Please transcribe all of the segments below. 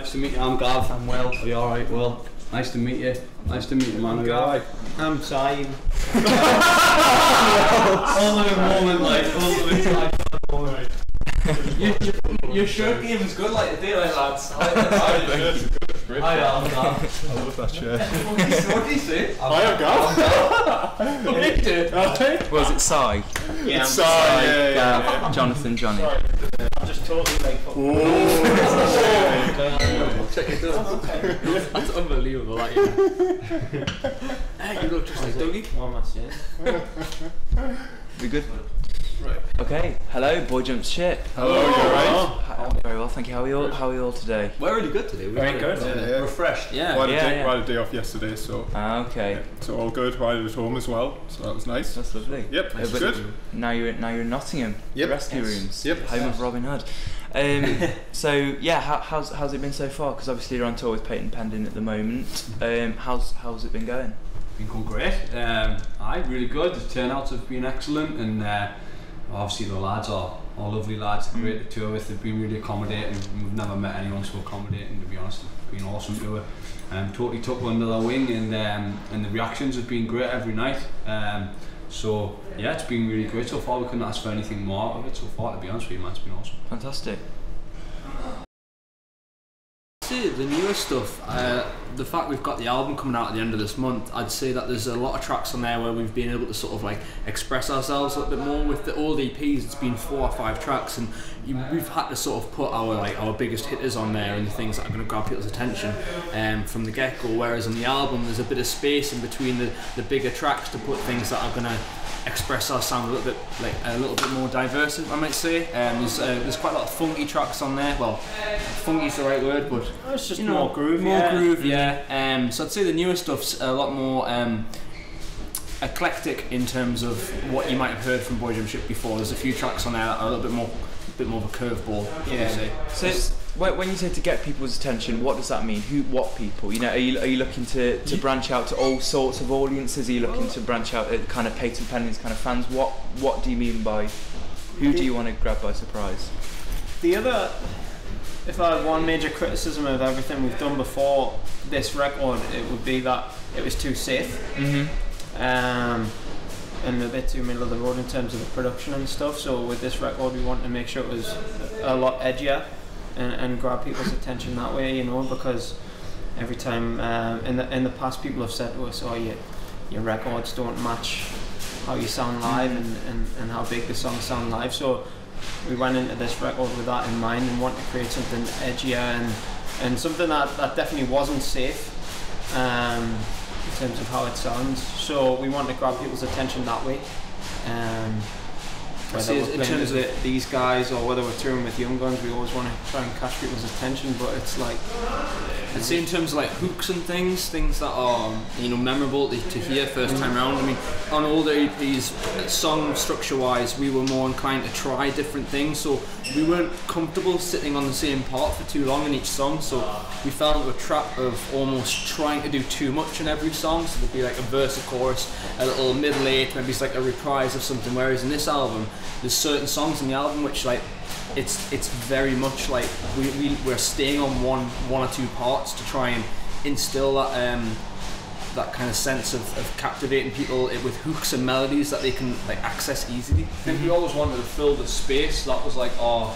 Nice to meet you. I'm Gav. I'm Will. Are you alright, Will? Nice to meet you. Nice to meet you, man. Are you alright? I'm Simon. All in a moment, like, all in a moment. Your shirt game is good, like, today, like, lads. I like that. I am Gav. I love that shirt. What did he say? I am Gav. What did you do? Was it Sai? Yeah, Sai, yeah. Jonathan, Johnny. Sorry. I'm just totally like Check it out. That's unbelievable, that, yeah. Hey, you look just like Dougie. What am I saying? We good? Right. Okay. Hello, Boy Jumps Ship. Hello, you alright? Very well, thank you. How are you all today? We're really good today. Very good. Yeah. Refreshed. I had a day off yesterday, so Okay. yeah, so all good. I had it at home as well, so that was nice. That's lovely. Yep, that's But good. Now you're in Nottingham. Yep. Rescue Yes. rooms. Yep. Home of Robin Hood. So yeah, how's it been so far? Because obviously you're on tour with Peyton Pending at the moment. How's it been going? Been going great. Really good. The turnouts have been excellent, and obviously the lads are all lovely lads. Great to tour with. They've been really accommodating. We've never met anyone so accommodating. To be honest, it's been awesome to totally took one under their wing, and the reactions have been great every night. So yeah, it's been really great so far. We couldn't ask for anything more of it so far. To be honest with you, man, it's been awesome. Fantastic. See the newer stuff, the fact we've got the album coming out at the end of this month, I'd say that there's a lot of tracks on there where we've been able to sort of like express ourselves a little bit more. With the old EPs, it's been 4 or 5 tracks, and we've had to sort of put our biggest hitters on there and the things that are going to grab people's attention from the get-go, whereas on the album there's a bit of space in between the bigger tracks to put things that are going to express our sound a little bit more diverse, I might say. There's quite a lot of funky tracks on there. Well, funky's the right word, but it's just more groove. Yeah. So I'd say the newer stuff's a lot more eclectic in terms of what you might have heard from Boy Jump Ship before. There's a few tracks on there that are a little bit more of a curveball. So when you say to get people's attention, what does that mean? What people? You know, are you looking to branch out to all sorts of audiences? Are you looking to branch out at kind of Peyton Pending's kind of fans? What do you mean by who do you want to grab by surprise? If I had one major criticism of everything we've done before this record, it would be that it was too safe. And a bit too middle of the road in terms of the production and stuff. So with this record, we want to make sure it was a lot edgier and grab people's attention that way, you know, because every time in the past people have said to us, oh, your records don't match how you sound live and how big the songs sound live. So we went into this record with that in mind and wanted to create something edgier and something that definitely wasn't safe in terms of how it sounds. So we want to grab people's attention that way. Whether we're playing with these guys or whether we're touring with young guns, we always want to try and catch people's attention. But it's like, I'd say in terms of like hooks and things that are memorable to hear first time round. I mean, on older EPs, song structure wise, we were more inclined to try different things, so we weren't comfortable sitting on the same part for too long in each song. So we fell into a trap of almost trying to do too much in every song. So there'd be like a verse, a chorus, a little middle eight, maybe it's like a reprise of something. Whereas in this album, there's certain songs in the album which like it's very much like we're staying on one or two parts to try and instill that kind of sense of captivating people with hooks and melodies that they can like access easily. I think we always wanted to fill the space. That was like our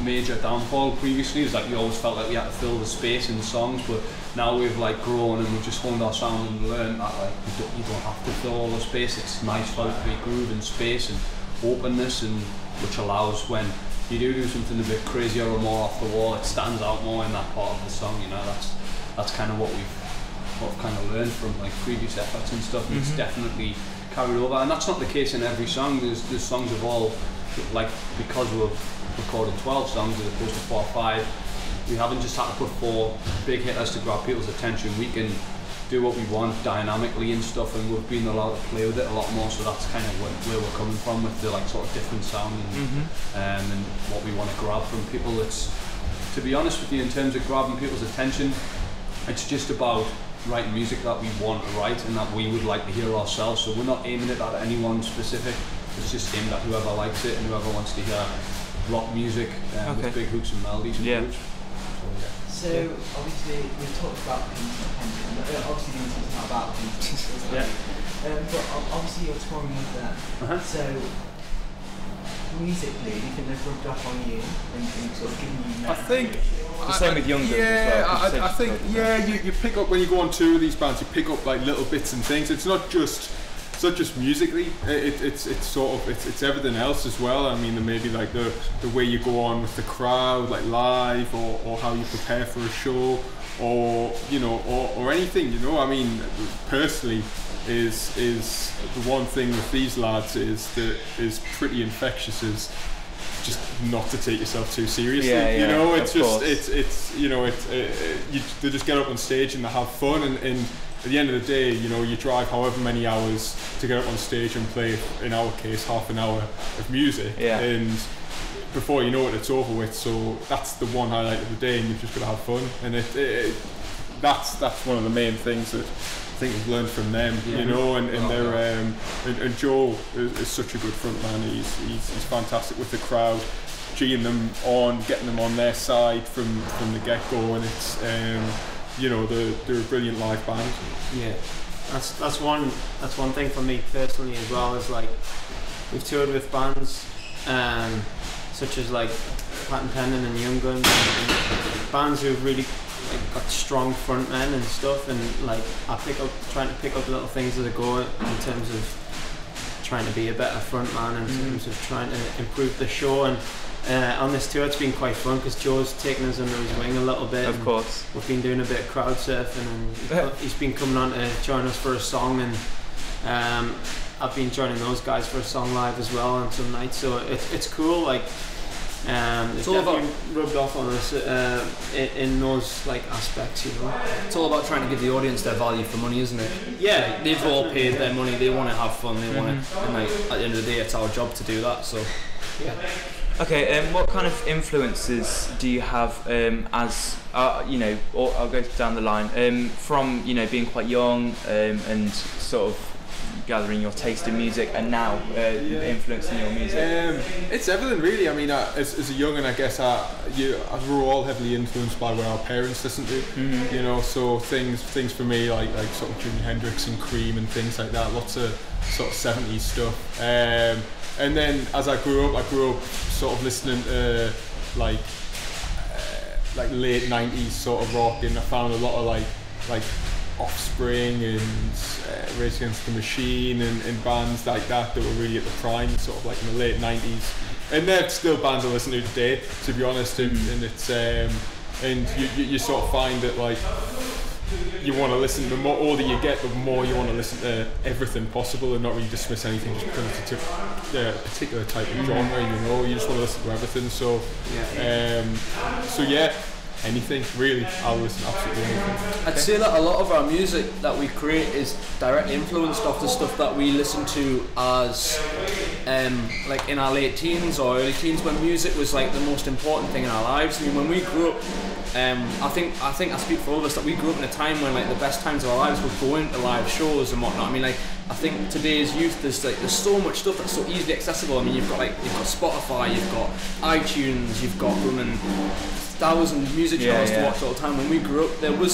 major downfall previously, is like we always felt like we had to fill the space in songs, but now we've like grown and we've just honed our sound and learned that like you don't have to fill all the space. It's nice for it to be groove and space and openness, and which allows when you do something a bit crazier or more off the wall, it stands out more in that part of the song. You know, that's kind of what we've kind of learned from like previous efforts and stuff. And it's definitely carried over, and that's not the case in every song. There's songs of all, like, because we're recording 12 songs as opposed to 4 or 5, we haven't just had to put 4 big hitters to grab people's attention. We can do what we want dynamically and stuff, and we've been allowed to play with it a lot more. So that's kind of where we're coming from with the like sort of different sound and what we want to grab from people. It's, to be honest with you, in terms of grabbing people's attention, it's just about writing music that we want to write and that we would like to hear ourselves. So we're not aiming it at anyone specific. It's just aimed at whoever likes it and whoever wants to hear rock music with big hooks and melodies and grooves. So obviously we've talked about Kent, obviously it's not about Kent, Yeah. but obviously you're touring with them. So musically, do you think they've rubbed off on you and sort of given you? I think. The same with younger. Yeah, as well, I think you pick up when you go on tour with these bands. You pick up like little bits and things. It's not just musically. It's sort of it's everything else as well. I mean, there may be like the way you go on with the crowd, like live, or how you prepare for a show, or you know, or anything. You know, I mean, personally, is the one thing with these lads is pretty infectious. Is just not to take yourself too seriously. You know, it's just it's you know they just get up on stage and they have fun, and at the end of the day, you know, you drive however many hours to get up on stage and play, in our case, half an hour of music, and before you know it, it's over with. So that's the one highlight of the day, and you've just got to have fun, and that's one of the main things that I think I've learned from them, you know, and they're and Joe is such a good front man. He's fantastic with the crowd, geeing them on, getting them on their side from the get go, and it's you know, they're a brilliant live band. Yeah, that's one thing for me personally as well. Is like we've toured with bands such as like Pat and Pendant and Young Guns, and bands who've really like got strong frontmen and stuff, and like trying to pick up little things as I go in terms of trying to be a better frontman, in terms of trying to improve the show. And on this tour it's been quite fun because Joe's taken us under his wing a little bit. Of course. We've been doing a bit of crowd surfing, and he's been coming on to join us for a song, and I've been joining those guys for a song live as well on some nights, so it's cool. Like it's all about rubbed off on us in those like aspects, you know. It's all about trying to give the audience their value for money, isn't it? Yeah, like, they've all paid their money. They want to have fun. They want to, and like at the end of the day, it's our job to do that. So yeah. Okay, what kind of influences do you have as you know, or I'll go down the line from, you know, being quite young and sort of gathering your taste in music, and now influencing your music? It's everything really. I mean, as a young'un, I guess we're all heavily influenced by what our parents listen to. You know, so things for me like sort of Jimi Hendrix and Cream and things like that. Lots of sort of 70s stuff. And then as I grew up sort of listening to like late 90s sort of rock, and I found a lot of like Offspring and Rage Against the Machine and bands like that were really at the prime, sort of like in the late 90s. And they're still bands I listen to today, to be honest, and it's and you sort of find that like you want to listen, the more older you get, the more you want to listen to everything possible and not really dismiss anything just because it's a particular type of genre, you know. You just want to listen to everything, so yeah, anything really. I'll listen to absolutely anything. I'd say that a lot of our music that we create is directly influenced off the stuff that we listen to as like in our late teens or early teens, when music was like the most important thing in our lives. I mean, when we grew up, I think I speak for all of us that we grew up in a time when like the best times of our lives were going to live shows and whatnot. I mean, like, I think today's youth, there's so much stuff that's so easily accessible. I mean, you've got Spotify, you've got iTunes, you've got thousands of music channels to watch all the time. When we grew up, there was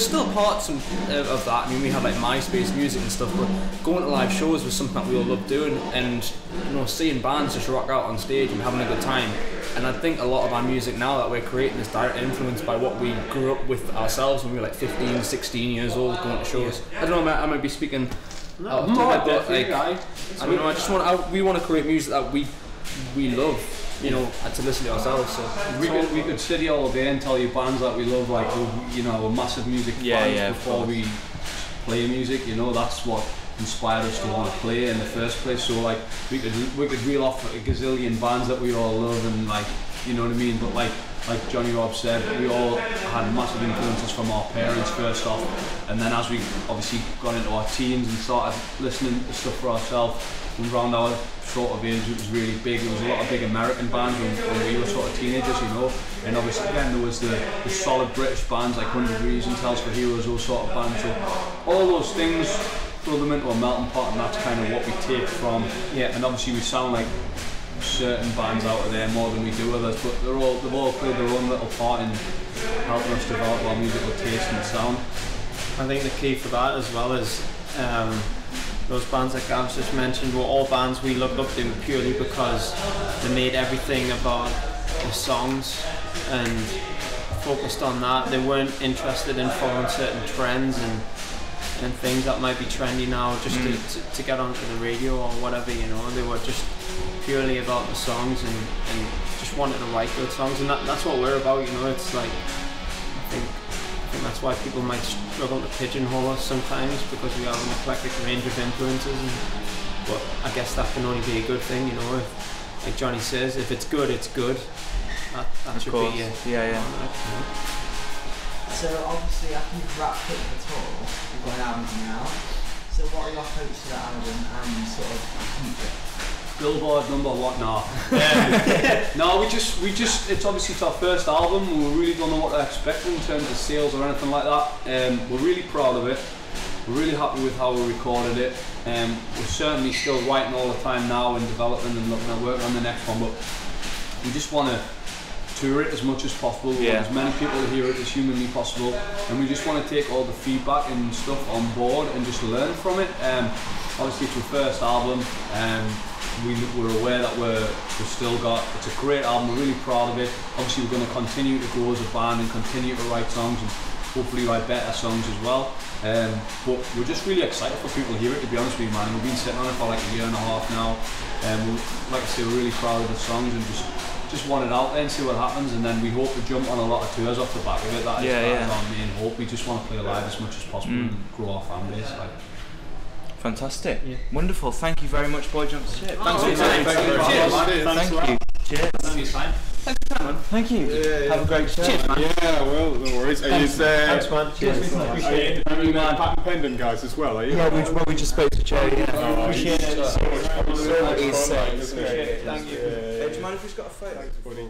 still parts of that. I mean, we had like MySpace music and stuff, but going to live shows was something that we all loved doing, and you know, seeing bands just rock out on stage and having a good time. And I think a lot of our music now that we're creating is directly influenced by what we grew up with ourselves when we were like 15, 16 years old going to shows. I don't know, I might be speaking out of turn, but like, I don't know, we want to create music that we love, you know, to listen to ourselves. So we could sit here all day and tell you bands that we love, like, you know, we're massive music fans before we play music. You know, that's what inspired us to want to play in the first place. So like we could reel off a gazillion bands that we all love, and like, you know what I mean. But like Johnny Rob said, we all had massive influences from our parents first off, and then as we obviously got into our teens and started listening to stuff for ourselves, and around our sort of age, it was really big. There was a lot of big American bands when we were sort of teenagers, you know. And obviously then there was the solid British bands like 100 Reasons, Hell's for Heroes, those sort of bands. So all those things throw them into a melting pot, and that's kind of what we take from. Yeah. And obviously we sound like certain bands out of there more than we do others, but they've all played their own little part in helping us develop our musical taste and sound. I think the key for that as well is those bands that Gav's just mentioned were all bands we looked up to purely because they made everything about the songs and focused on that. They weren't interested in following certain trends and things that might be trendy now just to get onto the radio or whatever, you know. They were just purely about the songs and just wanted to write good songs, and that's what we're about, you know. It's like, I think that's why people might struggle to pigeonhole us sometimes, because we have an eclectic range of influences, but I guess that can only be a good thing, you know. If, like Johnny says, if it's good, it's good. That should be yeah. So obviously after you've wrapped up the tour, you've got an album coming out. So what are your hopes for that album and sort of future? Billboard number what now? No, we just it's obviously it's our first album. We really don't know what to expect in terms of sales or anything like that. We're really proud of it. We're really happy with how we recorded it. We're certainly still writing all the time now and developing and looking at working on the next one, but we just want to tour it as much as possible. We want as many people to hear it as humanly possible, and we just want to take all the feedback and stuff on board and just learn from it. Obviously it's our first album, we're aware that we've still got, it's a great album, we're really proud of it. Obviously we're going to continue to grow as a band and continue to write songs and hopefully write better songs as well. But we're just really excited for people to hear it, to be honest with you, man. We've been sitting on it for like a year and a half now. Like I say, we're really proud of the songs and just want it out there and see what happens, and then we hope to jump on a lot of tours off the back of it. That is our main hope. We just want to play live as much as possible and grow our fan base. Fantastic. Wonderful. Thank you very much, Boy Jumps. Thanks for your time. Thank you. Cheers. Thanks for your time. Thank you. Have a great show. Cheers, man. Yeah, well, no worries. Thanks, man. Cheers. Are you patent pending guys as well, are you? Yeah, we just spoke to Jerry. Appreciate it. Thank you. Thank you. Do you mind if we've got a photo? Thanks, buddy.